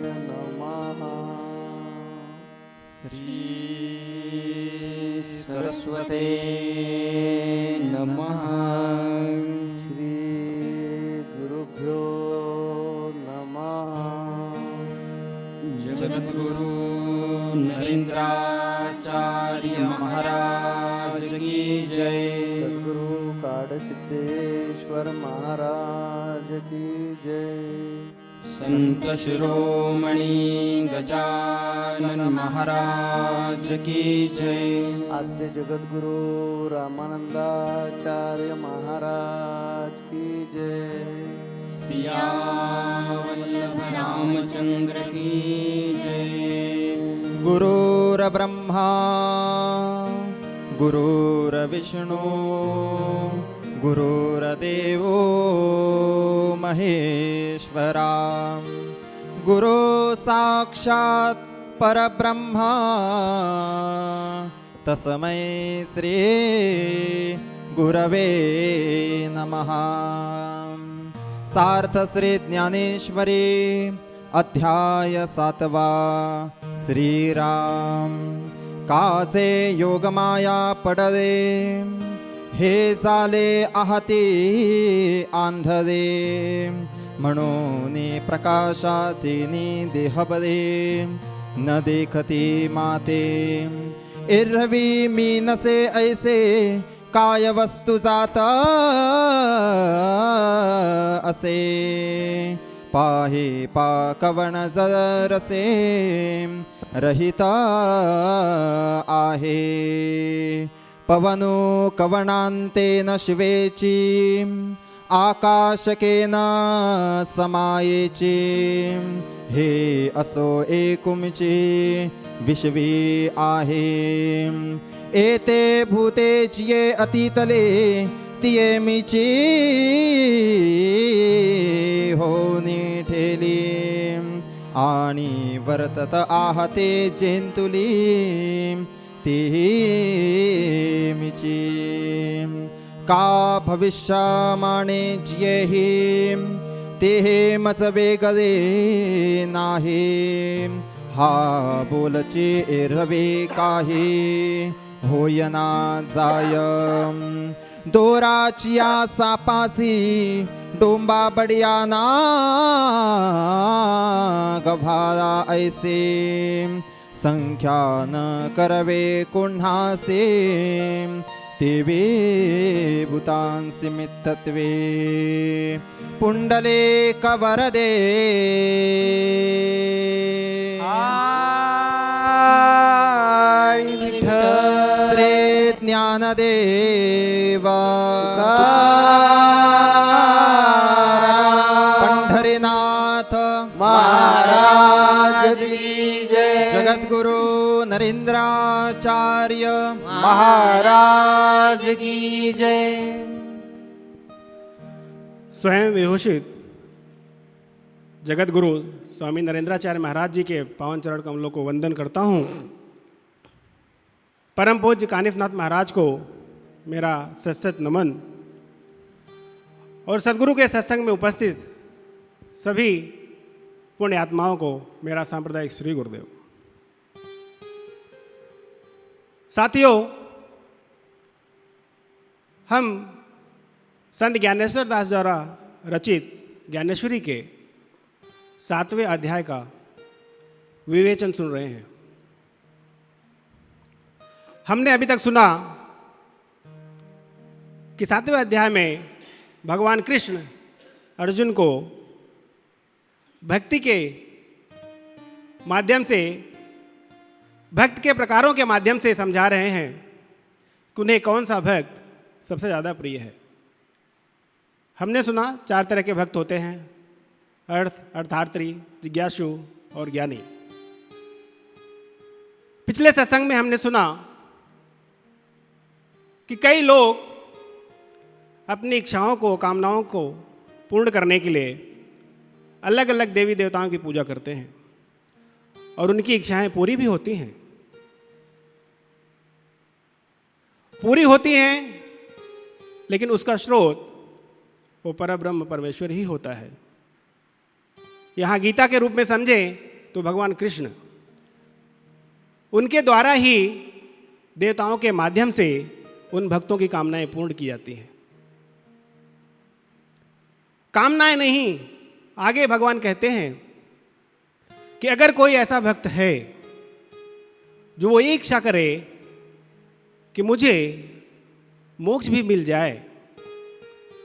नमः। श्री सरस्वते नमः। श्री गुरुभ्यो नमः। जगद्गुरु नरेंद्राचार्य महाराज की जय। सद्गुरु काडसिद्धेश्वर महाराज की जय। संत शिरोमणि गजानन महाराज की जय। आद्य जगद्गुरु रामानंदाचार्य महाराज की जय। सियावल्लभ रामचंद्र की जय। गुरुर्ब्रह्मा गुरुर्विष्णु गुरुर्देवो महेश्वरा। गुरु साक्षात् परब्रह्मा तस्मै श्री गुरवे नमः। सार्थ श्री ज्ञानेश्वरी अध्याय 7वा। श्रीराम काचे योगमाया पडले, हे झाले आहती आंधळे, म्हणून प्रकाशाची देहबले, न देखती माते एरवी मी नसे ऐसे, काय वस्तु जात असे, पाहे पाकवण जरसे, रहित आहे, पवनो कवनांते न शिवेची, आकाशकेन समायेची, हे असो एकुमची विश्वी आहे, एते भूतेचिये अतीतले, तिये मीची होनी ठेली, आणि वर्तत आहते जेंतुली, तेही मीची, का भविष्यमाणे जियेही, तेहे मज वेगळे नाही, हा बोलचे एरवे काही, होयना जाय, दोराचिया सापासी डोंबा बडियाना, गभाला ऐसे, संख्या न करवे कुण्हासे, तेवे भूतांसी मिथ्यत्वे, पुंडले कवरदे, श्री ज्ञानदेवा पंढरीनाथ महाराज की जय। जगद्गुरु नरेंद्राचार्य महाराज की जय। स्वयं विभूषित जगतगुरु स्वामी नरेंद्राचार्य महाराज जी के पावन चरण कमलों को वंदन करता हूँ। परम पूज्य कानिफनाथ महाराज को मेरा सत्सत नमन, और सदगुरु के सत्संग में उपस्थित सभी पुण्य आत्माओं को मेरा सांप्रदायिक श्री गुरुदेव। साथियों, हम संत ज्ञानेश्वर दास द्वारा रचित ज्ञानेश्वरी के 7वें अध्याय का विवेचन सुन रहे हैं। हमने अभी तक सुना कि 7वें अध्याय में भगवान कृष्ण अर्जुन को भक्ति के माध्यम से, भक्त के प्रकारों के माध्यम से समझा रहे हैं कि उन्हें कौन सा भक्त सबसे ज़्यादा प्रिय है। हमने सुना 4 तरह के भक्त होते हैं, अर्थार्थी, जिज्ञासु और ज्ञानी। पिछले सत्संग में हमने सुना कि कई लोग अपनी इच्छाओं को, कामनाओं को पूर्ण करने के लिए अलग अलग देवी देवताओं की पूजा करते हैं और उनकी इच्छाएं पूरी भी होती हैं। पूरी होती हैं, लेकिन उसका स्रोत वो परब्रह्म परमेश्वर ही होता है। यहाँ गीता के रूप में समझें तो भगवान कृष्ण, उनके द्वारा ही देवताओं के माध्यम से उन भक्तों की कामनाएं पूर्ण की जाती हैं। कामनाएं नहीं, आगे भगवान कहते हैं कि अगर कोई ऐसा भक्त है जो वो ये इच्छा करे कि मुझे मोक्ष भी मिल जाए,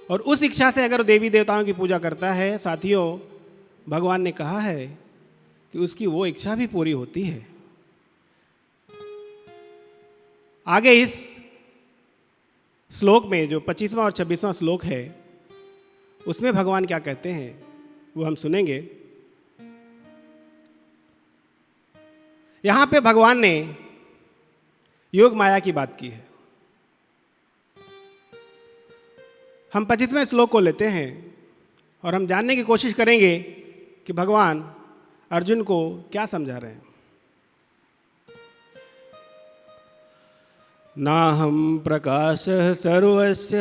और उस इच्छा से अगर देवी देवताओं की पूजा करता है, साथियों भगवान ने कहा है कि उसकी वो इच्छा भी पूरी होती है। आगे इस श्लोक में जो 25वां और 26वां श्लोक है, उसमें भगवान क्या कहते हैं वो हम सुनेंगे। यहां पे भगवान ने योग माया की बात की है। हम 25वें श्लोक को लेते हैं और हम जानने की कोशिश करेंगे कि भगवान अर्जुन को क्या समझा रहे हैं। नाहं प्रकाशः सर्वस्य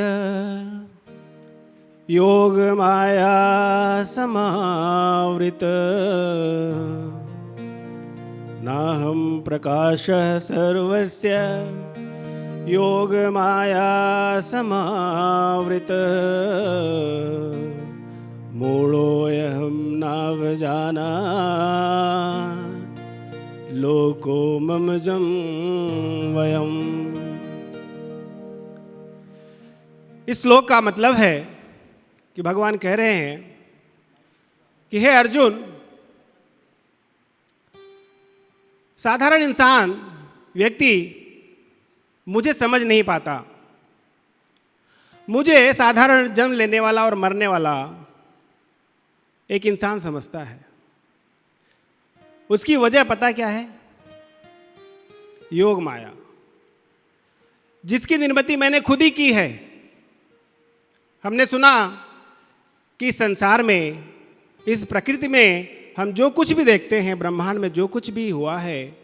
योग माया समावृत, नाहं प्रकाशः सर्वस्य योग माया समावृत, मूढ़ोऽयं नावजाना लोको ममजं वयम्। इस श्लोक का मतलब है कि भगवान कह रहे हैं कि हे अर्जुन, साधारण इंसान व्यक्ति मुझे समझ नहीं पाता। मुझे साधारण जन्म लेने वाला और मरने वाला एक इंसान समझता है। उसकी वजह पता क्या है? योग माया, जिसकी निर्मिति मैंने खुद ही की है। हमने सुना कि संसार में, इस प्रकृति में हम जो कुछ भी देखते हैं, ब्रह्मांड में जो कुछ भी हुआ है,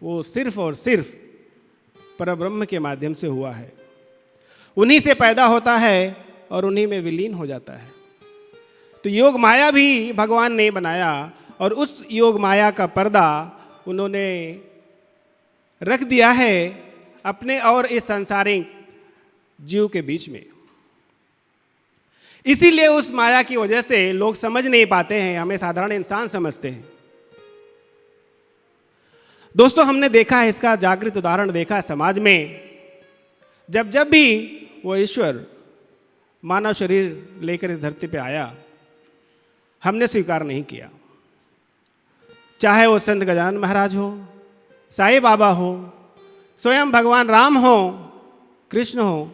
वो सिर्फ और सिर्फ परब्रह्म के माध्यम से हुआ है। उन्हीं से पैदा होता है और उन्हीं में विलीन हो जाता है। तो योग माया भी भगवान ने बनाया, और उस योग माया का पर्दा उन्होंने रख दिया है अपने और इस सांसारिक जीव के बीच में। इसीलिए उस माया की वजह से लोग समझ नहीं पाते हैं, हमें साधारण इंसान समझते हैं। दोस्तों, हमने देखा है, इसका जागृत उदाहरण देखा है समाज में। जब जब भी वो ईश्वर मानव शरीर लेकर इस धरती पे आया, हमने स्वीकार नहीं किया। चाहे वो संत गजानन महाराज हो, साईं बाबा हो, स्वयं भगवान राम हो, कृष्ण हो,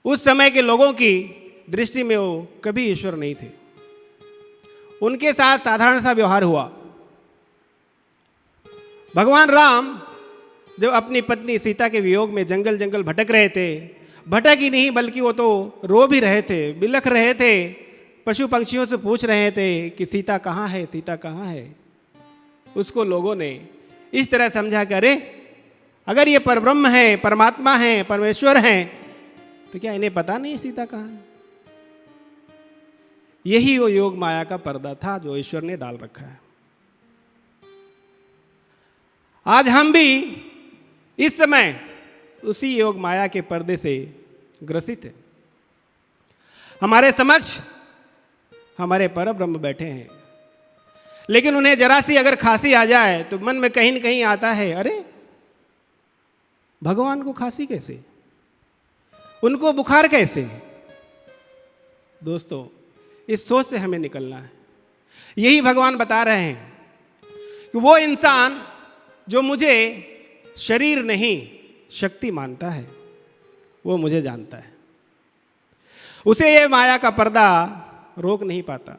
उस समय के लोगों की दृष्टि में वो कभी ईश्वर नहीं थे। उनके साथ साधारण सा व्यवहार हुआ। भगवान राम जब अपनी पत्नी सीता के वियोग में जंगल जंगल भटक रहे थे, भटक ही नहीं बल्कि वो तो रो भी रहे थे, बिलख रहे थे, पशु पंक्षियों से पूछ रहे थे कि सीता कहाँ है, सीता कहाँ है। उसको लोगों ने इस तरह समझा कि अरे, अगर ये परब्रह्म है, परमात्मा है, परमेश्वर हैं, तो क्या इन्हें पता नहीं सीता कहाँ है? यही वो योग माया का पर्दा था जो ईश्वर ने डाल रखा है। आज हम भी इस समय उसी योग माया के पर्दे से ग्रसित हैं। हमारे समक्ष हमारे परब्रह्म बैठे हैं, लेकिन उन्हें जरा सी अगर खांसी आ जाए तो मन में कहीं न कहीं आता है, अरे भगवान को खांसी कैसे, उनको बुखार कैसे? दोस्तों, इस सोच से हमें निकलना है। यही भगवान बता रहे हैं कि वो इंसान जो मुझे शरीर नहीं शक्ति मानता है, वो मुझे जानता है। उसे ये माया का पर्दा रोक नहीं पाता।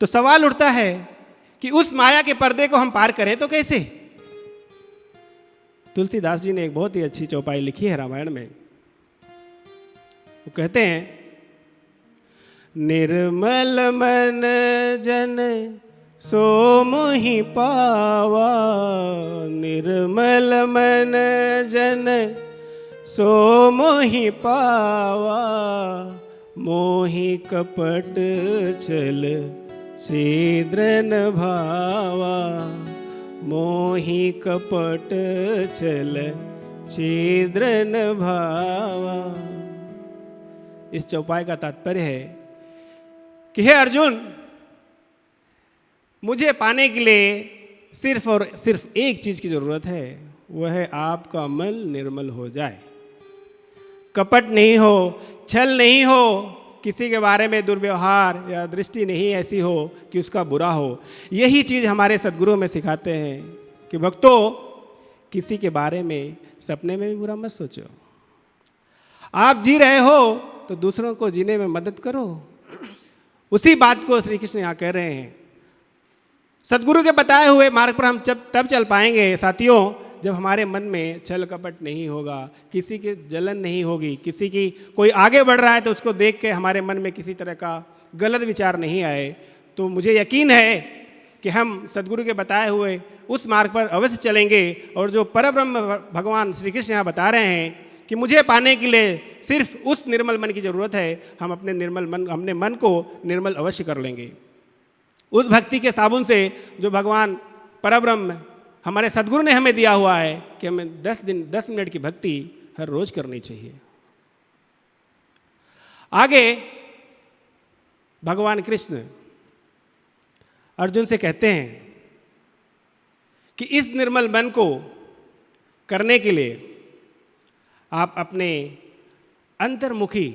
तो सवाल उठता है कि उस माया के पर्दे को हम पार करें तो कैसे? तुलसीदास जी ने एक बहुत ही अच्छी चौपाई लिखी है रामायण में। वो कहते हैं, निर्मल मन जन सो मोहि पावा, निर्मल मन जन सो मोहि पावा, मोहि कपट छल छिद्र न भावा, मोहि कपट छल छिद्र न भावा। इस चौपाई का तात्पर्य है कि हे अर्जुन, मुझे पाने के लिए सिर्फ और सिर्फ एक चीज की जरूरत है, वह है आपका मन निर्मल हो जाए, कपट नहीं हो, छल नहीं हो, किसी के बारे में दुर्व्यवहार या दृष्टि नहीं ऐसी हो कि उसका बुरा हो। यही चीज हमारे सद्गुरु में सिखाते हैं कि भक्तों, किसी के बारे में सपने में भी बुरा मत सोचो। आप जी रहे हो तो दूसरों को जीने में मदद करो। उसी बात को श्री कृष्ण यहाँ कह रहे हैं। सद्गुरु के बताए हुए मार्ग पर हम तब चल पाएंगे साथियों, जब हमारे मन में छल कपट नहीं होगा, किसी की जलन नहीं होगी, किसी की कोई आगे बढ़ रहा है तो उसको देख के हमारे मन में किसी तरह का गलत विचार नहीं आए। तो मुझे यकीन है कि हम सद्गुरु के बताए हुए उस मार्ग पर अवश्य चलेंगे। और जो परब्रह्म भगवान श्री कृष्ण यहाँ बता रहे हैं कि मुझे पाने के लिए सिर्फ उस निर्मल मन की ज़रूरत है, हम अपने मन को निर्मल अवश्य कर लेंगे। उस भक्ति के साबुन से जो भगवान परब्रह्म हमारे सद्गुरु ने हमें दिया हुआ है कि हमें 10 मिनट की भक्ति हर रोज करनी चाहिए। आगे भगवान कृष्ण अर्जुन से कहते हैं कि इस निर्मल मन को करने के लिए आप अपने अंतर्मुखी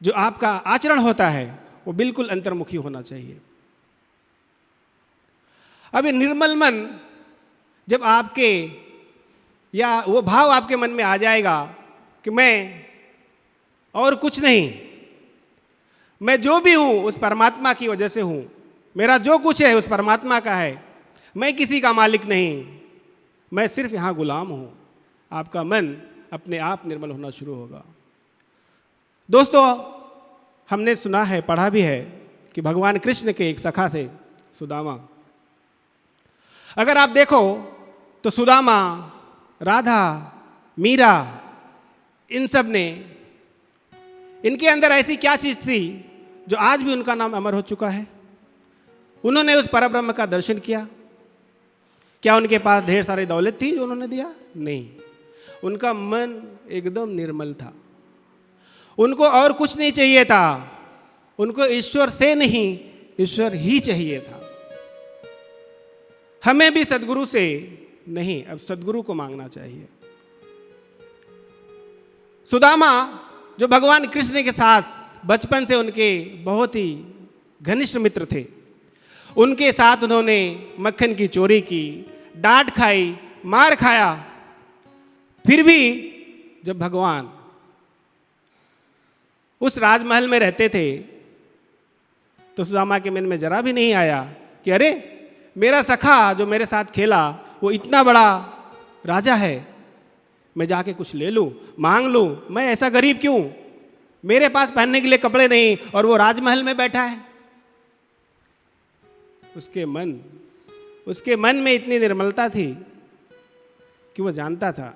जो आपका आचरण होता है वो बिल्कुल अंतर्मुखी होना चाहिए। अब ये निर्मल मन जब आपके या वो भाव आपके मन में आ जाएगा कि मैं और कुछ नहीं, मैं जो भी हूं उस परमात्मा की वजह से हूं, मेरा जो कुछ है उस परमात्मा का है, मैं किसी का मालिक नहीं, मैं सिर्फ यहां गुलाम हूं, आपका मन अपने आप निर्मल होना शुरू होगा। दोस्तों, हमने सुना है, पढ़ा भी है कि भगवान कृष्ण के एक सखा थे सुदामा। अगर आप देखो तो सुदामा, राधा, मीरा, इन सब ने, इनके अंदर ऐसी क्या चीज थी जो आज भी उनका नाम अमर हो चुका है? उन्होंने उस परब्रह्म का दर्शन किया। क्या उनके पास ढेर सारी दौलत थी जो उन्होंने दिया? नहीं, उनका मन एकदम निर्मल था। उनको और कुछ नहीं चाहिए था, उनको ईश्वर से नहीं, ईश्वर ही चाहिए था। हमें भी सद्गुरु से नहीं, अब सद्गुरु को मांगना चाहिए। सुदामा जो भगवान कृष्ण के साथ बचपन से उनके बहुत ही घनिष्ठ मित्र थे, उनके साथ उन्होंने मक्खन की चोरी की, डांट खाई, मार खाया, फिर भी जब भगवान उस राजमहल में रहते थे तो सुदामा के मन में जरा भी नहीं आया कि अरे, मेरा सखा जो मेरे साथ खेला वो इतना बड़ा राजा है, मैं जाके कुछ ले लूं, मांग लूं, मैं ऐसा गरीब क्यों, मेरे पास पहनने के लिए कपड़े नहीं और वो राजमहल में बैठा है। उसके मन में इतनी निर्मलता थी कि वो जानता था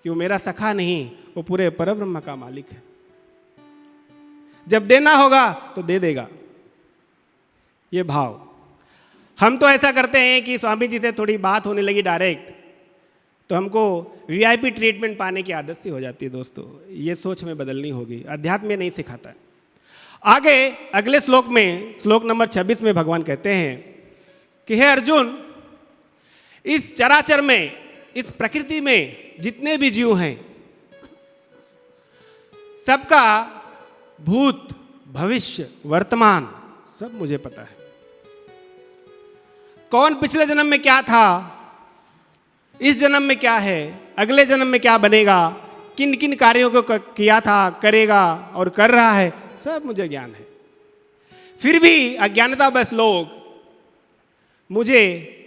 कि वो मेरा सखा नहीं, वो पूरे परब्रह्म का मालिक है। जब देना होगा तो दे देगा। ये भाव हम तो ऐसा करते हैं कि स्वामी जी से थोड़ी बात होने लगी डायरेक्ट तो हमको वीआईपी ट्रीटमेंट पाने की आदत सी हो जाती है। दोस्तों, ये सोच में बदलनी होगी, अध्यात्म में नहीं सिखाता है। आगे अगले श्लोक में, श्लोक नंबर 26 में भगवान कहते हैं कि हे अर्जुन, इस चराचर में, इस प्रकृति में जितने भी जीव हैं, सबका भूत, भविष्य, वर्तमान सब मुझे पता है। कौन पिछले जन्म में क्या था, इस जन्म में क्या है, अगले जन्म में क्या बनेगा, किन किन कार्यों को किया था, करेगा और कर रहा है, सब मुझे ज्ञान है। फिर भी अज्ञानता बस लोग मुझे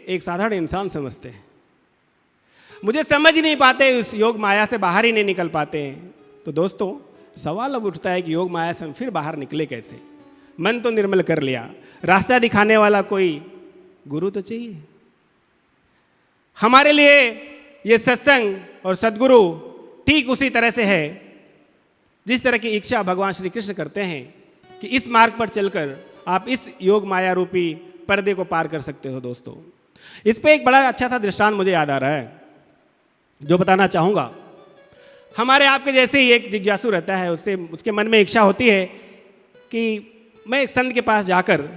एक साधारण इंसान समझते हैं, मुझे समझ ही नहीं पाते, उस योग माया से बाहर ही नहीं निकल पाते हैं। तो दोस्तों, सवाल अब उठता है कि योग माया से हम फिर बाहर निकले कैसे? मन तो निर्मल कर लिया, रास्ता दिखाने वाला कोई गुरु तो चाहिए। हमारे लिए ये सत्संग और सद्गुरु ठीक उसी तरह से है जिस तरह की इच्छा भगवान श्री कृष्ण करते हैं कि इस मार्ग पर चलकर आप इस योग माया रूपी पर्दे को पार कर सकते हो दोस्तों। इस पे एक बड़ा अच्छा सा दृष्टांत मुझे याद आ रहा है जो बताना चाहूँगा। हमारे आपके जैसे ही एक जिज्ञासु रहता है, उससे उसके मन में इच्छा होती है कि मैं एक संत के पास जाकर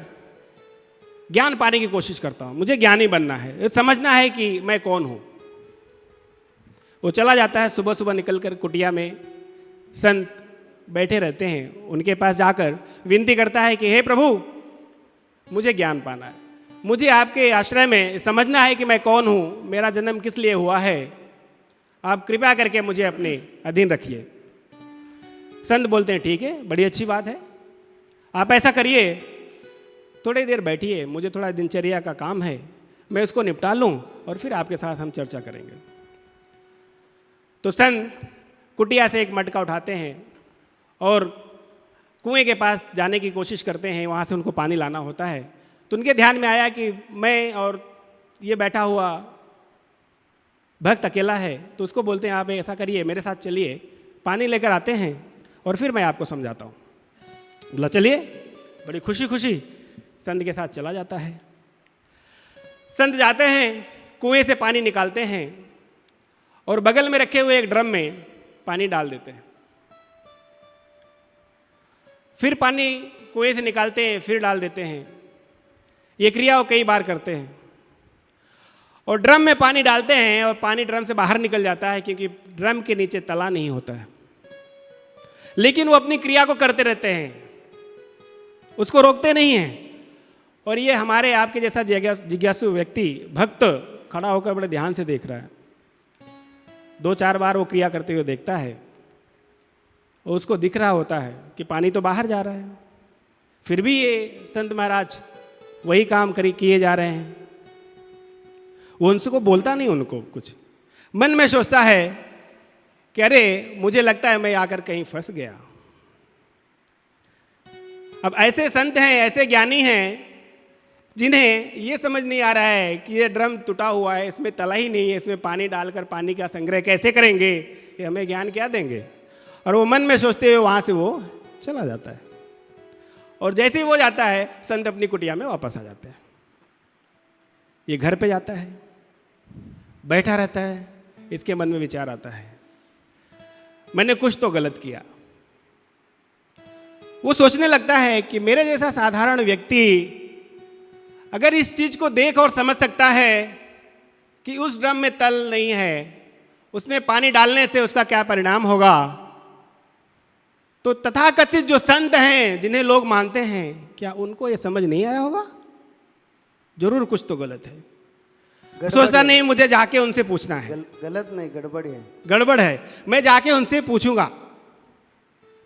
ज्ञान पाने की कोशिश करता हूँ, मुझे ज्ञानी बनना है, समझना है कि मैं कौन हूँ। वो चला जाता है, सुबह सुबह निकलकर कुटिया में संत बैठे रहते हैं, उनके पास जाकर विनती करता है कि हे प्रभु, मुझे ज्ञान पाना है, मुझे आपके आश्रय में समझना है कि मैं कौन हूँ, मेरा जन्म किस लिए हुआ है, आप कृपया करके मुझे अपने अधीन रखिए। संत बोलते हैं ठीक है, बड़ी अच्छी बात है, आप ऐसा करिए, थोड़ी देर बैठिए, मुझे थोड़ा दिनचर्या का काम है, मैं उसको निपटा लूँ और फिर आपके साथ हम चर्चा करेंगे। तो संत कुटिया से एक मटका उठाते हैं और कुएं के पास जाने की कोशिश करते हैं, वहाँ से उनको पानी लाना होता है। तो उनके ध्यान में आया कि मैं और ये बैठा हुआ भक्त अकेला है, तो उसको बोलते हैं आप ऐसा करिए, मेरे साथ चलिए, पानी लेकर आते हैं और फिर मैं आपको समझाता हूँ। बोला चलिए, बड़ी खुशी खुशी संत के साथ चला जाता है। संत जाते हैं, कुएं से पानी निकालते हैं और बगल में रखे हुए एक ड्रम में पानी डाल देते हैं। फिर पानी कुएं से निकालते हैं, फिर डाल देते हैं। ये क्रिया वो कई बार करते हैं और ड्रम में पानी डालते हैं और पानी ड्रम से बाहर निकल जाता है, क्योंकि ड्रम के नीचे तला नहीं होता है। लेकिन वो अपनी क्रिया को करते रहते हैं, उसको रोकते नहीं हैं। और ये हमारे आपके जैसा जिज्ञासु व्यक्ति भक्त खड़ा होकर बड़े ध्यान से देख रहा है, 2-4 बार वो क्रिया करते हुए देखता है और उसको दिख रहा होता है कि पानी तो बाहर जा रहा है, फिर भी ये संत महाराज वही काम किए जा रहे हैं। वो उनको बोलता नहीं, उनको कुछ मन में सोचता है कि अरे मुझे लगता है मैं आकर कहीं फंस गया। अब ऐसे संत हैं, ऐसे ज्ञानी हैं जिन्हें ये समझ नहीं आ रहा है कि ये ड्रम टूटा हुआ है, इसमें तला ही नहीं है, इसमें पानी डालकर पानी का संग्रह कैसे करेंगे, ये हमें ज्ञान क्या देंगे। और वो मन में सोचते हुए वहाँ से वो चला जाता है और जैसे ही वो जाता है संत अपनी कुटिया में वापस आ जाते हैं। ये घर पे जाता है, बैठा रहता है, इसके मन में विचार आता है मैंने कुछ तो गलत किया। वो सोचने लगता है कि मेरे जैसा साधारण व्यक्ति अगर इस चीज को देख और समझ सकता है कि उस ड्रम में तल नहीं है, उसमें पानी डालने से उसका क्या परिणाम होगा, तो तथाकथित जो संत हैं जिन्हें लोग मानते हैं, क्या उनको ये समझ नहीं आया होगा? जरूर कुछ तो गलत है। सोचता नहीं मुझे जाके उनसे पूछना है। गलत नहीं, गड़बड़ है, गड़बड़ है, मैं जाके उनसे पूछूंगा।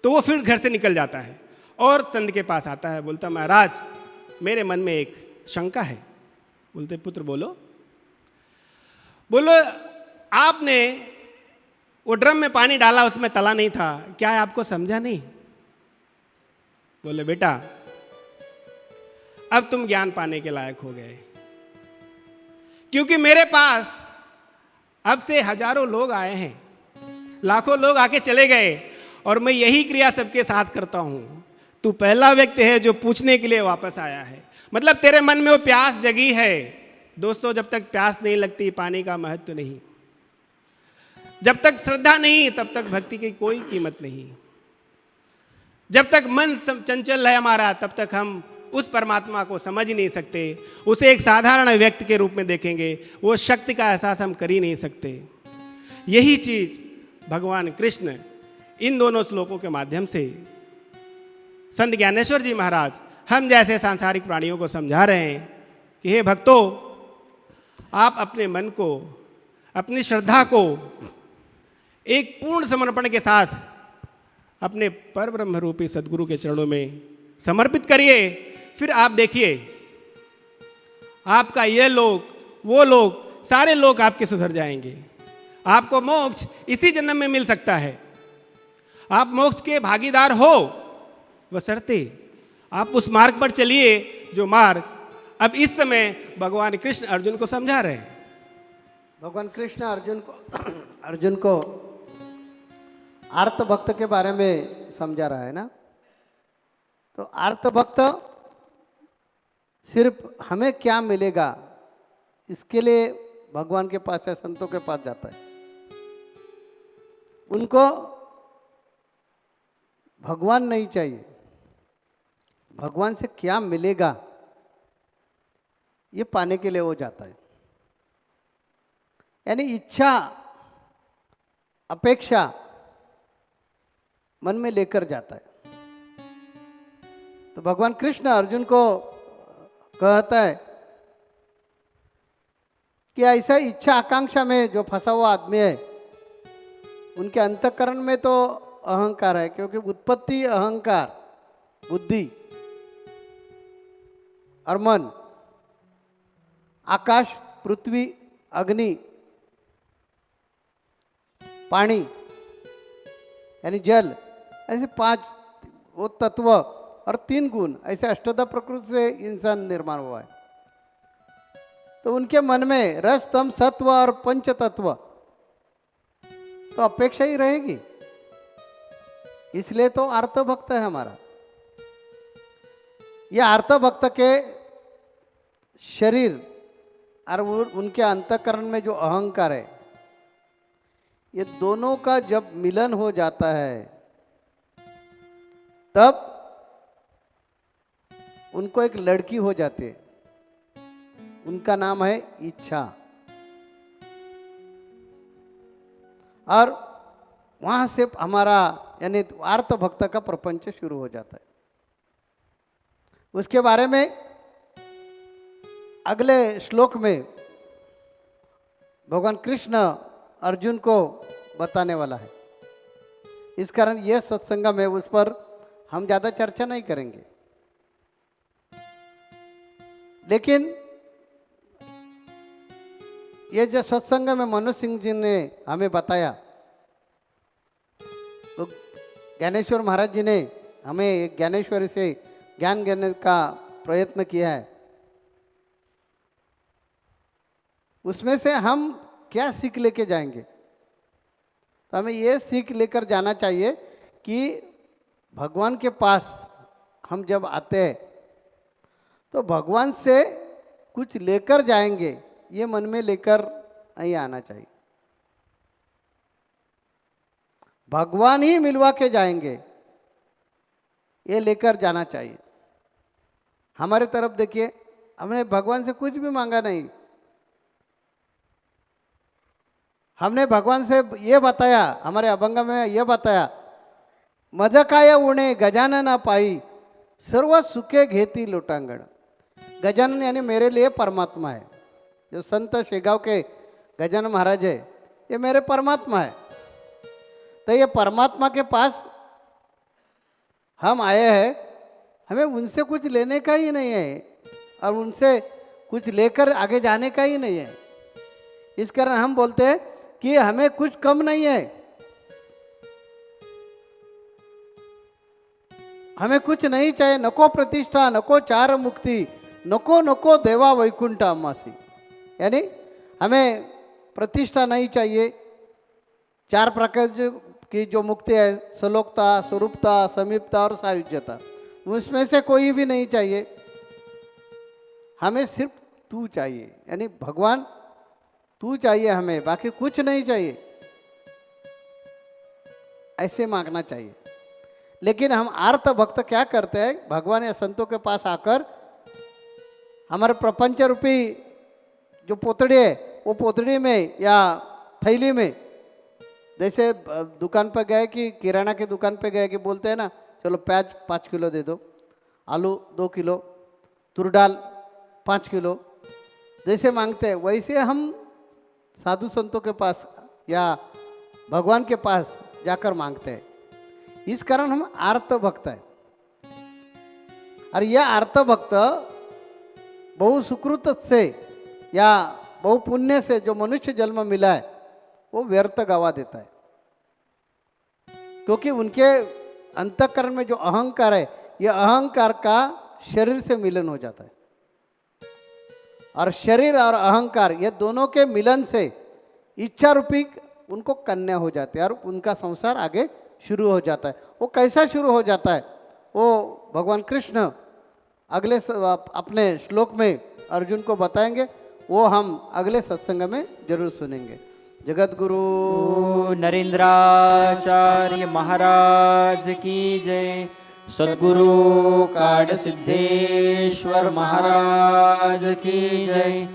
तो वो फिर घर से निकल जाता है और संत के पास आता है, बोलता महाराज मेरे मन में एक शंका है। बोलते पुत्र बोलो। बोलो आपने वो ड्रम में पानी डाला, उसमें तला नहीं था, क्या आपको समझा नहीं? बोले बेटा अब तुम ज्ञान पाने के लायक हो गए, क्योंकि मेरे पास अब से हजारों लोग आए हैं, लाखों लोग आके चले गए और मैं यही क्रिया सबके साथ करता हूं। तू पहला व्यक्ति है जो पूछने के लिए वापस आया है, मतलब तेरे मन में वो प्यास जगी है। दोस्तों जब तक प्यास नहीं लगती पानी का महत्व नहीं, जब तक श्रद्धा नहीं तब तक भक्ति की कोई कीमत नहीं। जब तक मन चंचल है हमारा तब तक हम उस परमात्मा को समझ ही नहीं सकते, उसे एक साधारण व्यक्ति के रूप में देखेंगे, वो शक्ति का एहसास हम कर ही नहीं सकते। यही चीज भगवान कृष्ण इन दोनों श्लोकों के माध्यम से संत ज्ञानेश्वर जी महाराज हम जैसे सांसारिक प्राणियों को समझा रहे हैं कि हे भक्तों, आप अपने मन को, अपनी श्रद्धा को एक पूर्ण समर्पण के साथ अपने पर ब्रह्म रूपी सदगुरु के चरणों में समर्पित करिए। फिर आप देखिए आपका ये लोग वो लोग सारे लोग आपके सुधर जाएंगे। आपको मोक्ष इसी जन्म में मिल सकता है। आप मोक्ष के भागीदार हो, बशर्ते आप उस मार्ग पर चलिए जो मार्ग अब इस समय भगवान कृष्ण अर्जुन को समझा रहे हैं। भगवान कृष्ण अर्जुन को आर्त भक्त के बारे में समझा रहा है ना। तो आर्त भक्त सिर्फ हमें क्या मिलेगा इसके लिए भगवान के पास या संतों के पास जाता है। उनको भगवान नहीं चाहिए, भगवान से क्या मिलेगा ये पाने के लिए वो जाता है। यानी इच्छा अपेक्षा मन में लेकर जाता है। तो भगवान कृष्ण अर्जुन को कहता है कि ऐसा इच्छा आकांक्षा में जो फंसा हुआ आदमी है उनके अंतःकरण में तो अहंकार है, क्योंकि उत्पत्ति अहंकार, बुद्धि और मन, आकाश, पृथ्वी, अग्नि, पानी यानी जल, ऐसे 5 वो तत्व और 3 गुण, ऐसे अष्टधा प्रकृति से इंसान निर्माण हुआ है। तो उनके मन में रस, तम, सत्व और पंच तत्व तो अपेक्षा ही रहेगी। इसलिए तो आर्त भक्त है हमारा। ये आर्त भक्त के शरीर और उनके अंतःकरण में जो अहंकार है, ये दोनों का जब मिलन हो जाता है तब उनको एक लड़की हो जाती है, उनका नाम है इच्छा। और वहां से हमारा यानी आर्त भक्त का प्रपंच शुरू हो जाता है। उसके बारे में अगले श्लोक में भगवान कृष्ण अर्जुन को बताने वाला है। इस कारण यह सत्संग में उस पर हम ज़्यादा चर्चा नहीं करेंगे। लेकिन ये जो सत्संग में मनोज सिंह जी ने हमें बताया, तो ज्ञानेश्वर महाराज जी ने हमें एक ज्ञानेश्वरी से ज्ञान देने का प्रयत्न किया है। उसमें से हम क्या सीख लेके जाएंगे? तो हमें ये सीख लेकर जाना चाहिए कि भगवान के पास हम जब आते हैं तो भगवान से कुछ लेकर जाएंगे, ये मन में लेकर नहीं आना चाहिए। भगवान ही मिलवा के जाएंगे, ये लेकर जाना चाहिए। हमारे तरफ देखिए, हमने भगवान से कुछ भी मांगा नहीं। हमने भगवान से ये बताया, हमारे अभंग में ये बताया, मज काय उणे गजानन पाई सर्व सुखे घेती लोटांगण। गजानन यानी मेरे लिए परमात्मा है। जो संत शेगांव के गजानन महाराज है, ये मेरे परमात्मा है। तो ये परमात्मा के पास हम आए हैं, हमें उनसे कुछ लेने का ही नहीं है और उनसे कुछ लेकर आगे जाने का ही नहीं है। इस कारण हम बोलते हैं कि हमें कुछ कम नहीं है, हमें कुछ नहीं चाहिए। नको प्रतिष्ठा, नको चार मुक्ति, नको नको देवा वैकुंठ अम्मासी। यानी हमें प्रतिष्ठा नहीं चाहिए, 4 प्रकार की जो मुक्ति है, सलोकता, स्वरूपता, समीपता और सायुज्यता, उसमें से कोई भी नहीं चाहिए। हमें सिर्फ तू चाहिए, यानी भगवान तू चाहिए हमें, बाकी कुछ नहीं चाहिए। ऐसे मांगना चाहिए। लेकिन हम आर्त भक्त क्या करते हैं, भगवान या संतों के पास आकर हमारे प्रपंच रूपी जो पोतड़ी है, वो पोतड़ी में या थैली में, जैसे दुकान पर गए कि किराना की दुकान पे गए कि बोलते हैं ना, चलो प्याज 5 किलो दे दो, आलू 2 किलो, तुर दाल 5 किलो, जैसे मांगते हैं वैसे हम साधु संतों के पास या भगवान के पास जाकर मांगते हैं। इस कारण हम आर्त भक्त हैं। और यह आर्त भक्त बहु सुकृत से या बहु पुण्य से जो मनुष्य जन्म मिला है वो व्यर्थ गवा देता है, क्योंकि उनके अंतःकरण में जो अहंकार है, यह अहंकार का शरीर से मिलन हो जाता है। और शरीर और अहंकार ये दोनों के मिलन से इच्छा रूपी उनको कन्या हो जाती है और उनका संसार आगे शुरू हो जाता है। वो कैसा शुरू हो जाता है वो भगवान कृष्ण अगले अपने श्लोक में अर्जुन को बताएंगे, वो हम अगले सत्संग में जरूर सुनेंगे। जगत गुरु नरेंद्राचार्य महाराज की जय। सद्गुरु काड सिद्धेश्वर महाराज की जय।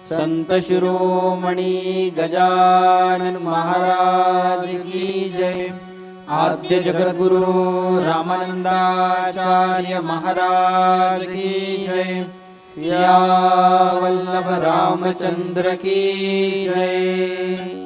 संत शिरोमणि गजानन महाराज की जय। आद्य जगत गुरु रामानंदाचार्य महाराज की जय। सिया वल्लभ रामचंद्र की जय।